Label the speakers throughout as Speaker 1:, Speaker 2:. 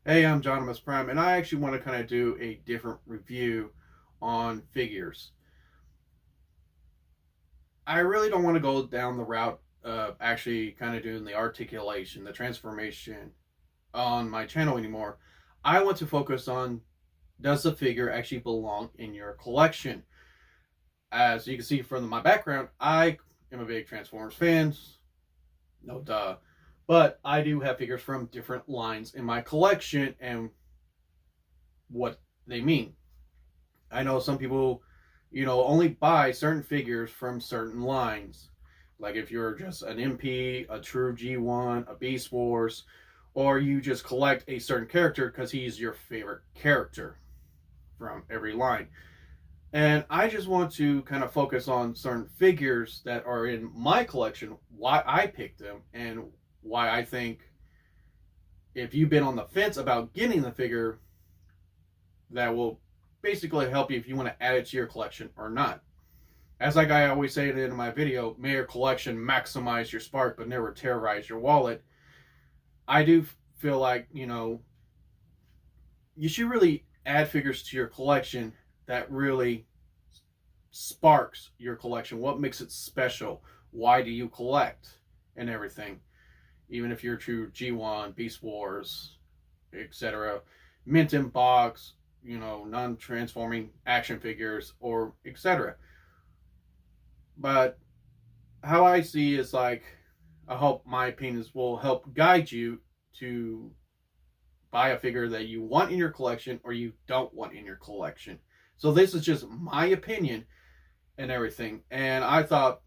Speaker 1: Hey, I'm Optimus Prime, and I actually want to kind of do a different review on figures. I really don't want to go down the route of actually kind of doing the articulation, the transformation on my channel anymore. I want to focus on, does the figure actually belong in your collection? As you can see from my background, I am a big Transformers fan. No duh. But I do have figures from different lines in my collection and what they mean. I know some people, only buy certain figures from certain lines. Like if you're just an MP, a true G1, a Beast Wars, or you just collect a certain character because he's your favorite character from every line. And I just want to kind of focus on certain figures that are in my collection, why I picked them, and why I think if you've been on the fence about getting the figure, that will basically help you if you want to add it to your collection or not. As like I always say in my video, may your collection maximize your spark but never terrorize your wallet. I do feel like, you should really add figures to your collection that really sparks your collection. What makes it special? Why do you collect? And everything. Even if you're true G1, Beast Wars, etc. Mint in box, non-transforming action figures, or etc. But how I see is like, I hope my opinions will help guide you to buy a figure that you want in your collection or you don't want in your collection. So this is just my opinion and everything. And I thought,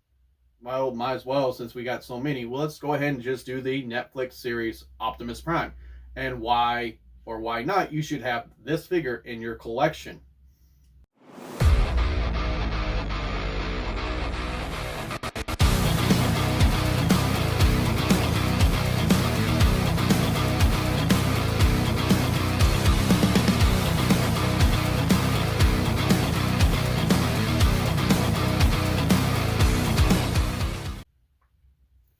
Speaker 1: well, might as well, since we got so many, well, let's go ahead and just do the Netflix series Optimus Prime. And why or why not you should have this figure in your collection.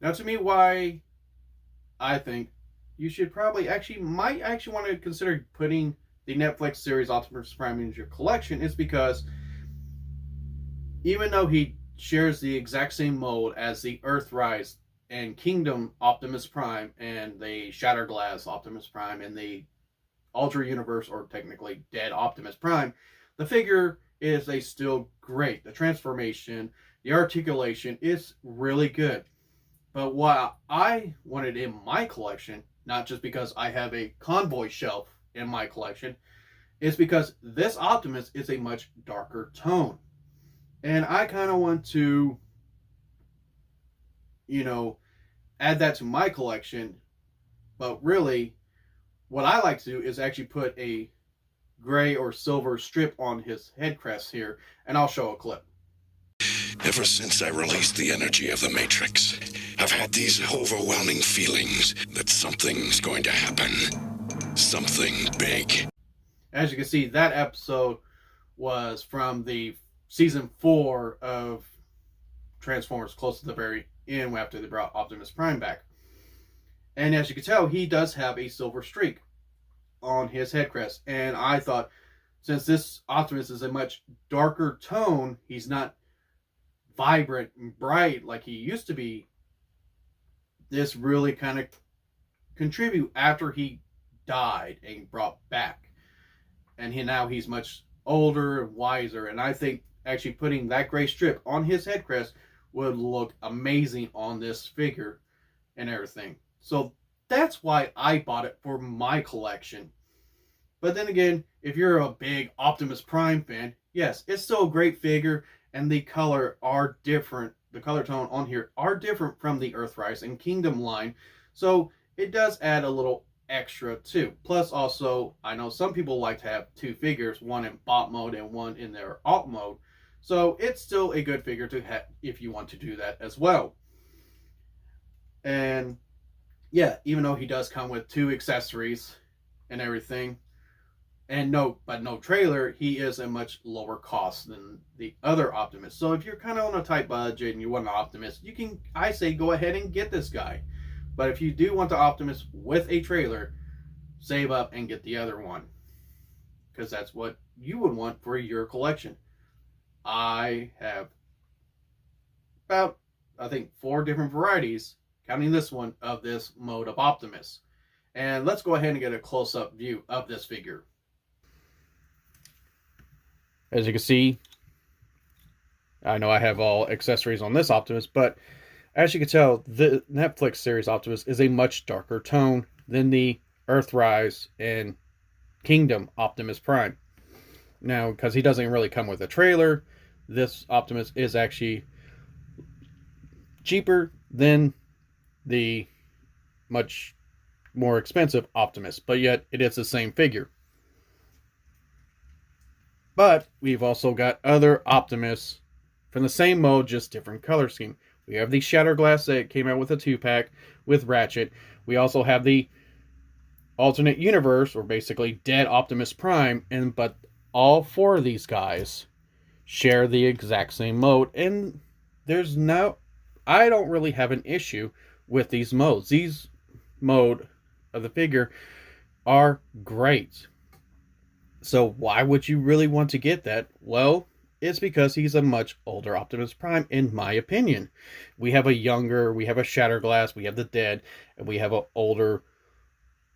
Speaker 1: Now, to me, why I think you should probably might actually want to consider putting the Netflix series Optimus Prime into your collection is because even though he shares the exact same mold as the Earthrise and Kingdom Optimus Prime and the Shatterglass Optimus Prime and the Ultra Universe, or technically Dead Optimus Prime, the figure is still great. The transformation, the articulation is really good. But what I wanted in my collection, not just because I have a convoy shelf in my collection, is because this Optimus is a much darker tone. And I kind of want to, add that to my collection. But really, what I like to do is actually put a gray or silver strip on his head crest here. And I'll show a clip.
Speaker 2: Ever since I released the energy of the Matrix, I've had these overwhelming feelings that something's going to happen. Something big.
Speaker 1: As you can see, that episode was from the season 4 of Transformers, close to the very end after they brought Optimus Prime back. And as you can tell, he does have a silver streak on his head crest. And I thought, since this Optimus is a much darker tone, he's not vibrant and bright like he used to be, this really kind of contribute after he died and brought back. And now he's much older and wiser. And I think actually putting that gray strip on his head crest would look amazing on this figure and everything. So that's why I bought it for my collection. But then again, if you're a big Optimus Prime fan, yes, it's still a great figure. And the color are different. The color tone on here are different from the Earthrise and Kingdom line. So it does add a little extra too. Plus also, I know some people like to have two figures, one in bot mode and one in their alt mode. So it's still a good figure to have if you want to do that as well. And yeah, even though he does come with 2 accessories and everything, and no trailer, he is a much lower cost than the other Optimus. So if you're kind of on a tight budget and you want an Optimus, I say go ahead and get this guy. But if you do want the Optimus with a trailer, save up and get the other one, because that's what you would want for your collection. I have about, I think, 4 different varieties, counting this one, of this mode of Optimus. And let's go ahead and get a close-up view of this figure. As you can see, I know I have all accessories on this Optimus, but as you can tell, the Netflix series Optimus is a much darker tone than the Earthrise and Kingdom Optimus Prime. Now, because he doesn't really come with a trailer, this Optimus is actually cheaper than the much more expensive Optimus, but yet it is the same figure. But we've also got other Optimus from the same mode, just different color scheme. We have the Shatterglass that came out with a 2-pack with Ratchet. We also have the alternate universe, or basically dead Optimus Prime, but all 4 of these guys share the exact same mode, and I don't really have an issue with these modes. These mode of the figure are great. So why would you really want to get that? Well, it's because he's a much older Optimus Prime, in my opinion. We have a Shatterglass, we have the Dead, and we have an older,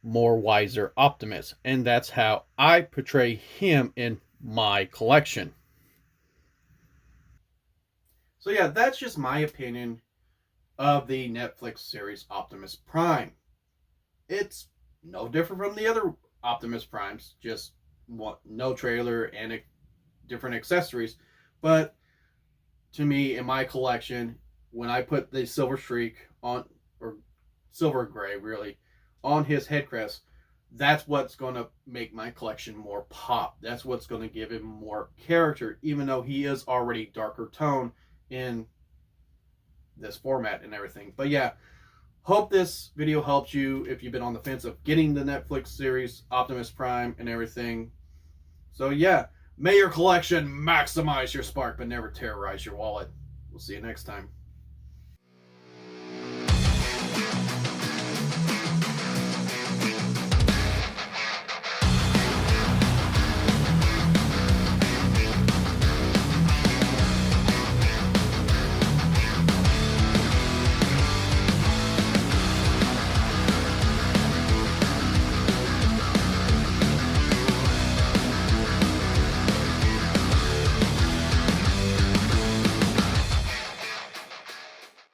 Speaker 1: more wiser Optimus. And that's how I portray him in my collection. So yeah, that's just my opinion of the Netflix series Optimus Prime. It's no different from the other Optimus Primes, just no trailer and different accessories. But to me, in my collection, when I put the Silver Streak on, or Silver Gray really, on his head crest, that's what's going to make my collection more pop. That's what's going to give him more character, even though he is already darker tone in this format and everything. But yeah, hope this video helped you if you've been on the fence of getting the Netflix series Optimus Prime and everything. So yeah, may your collection maximize your spark but never terrorize your wallet. We'll see you next time.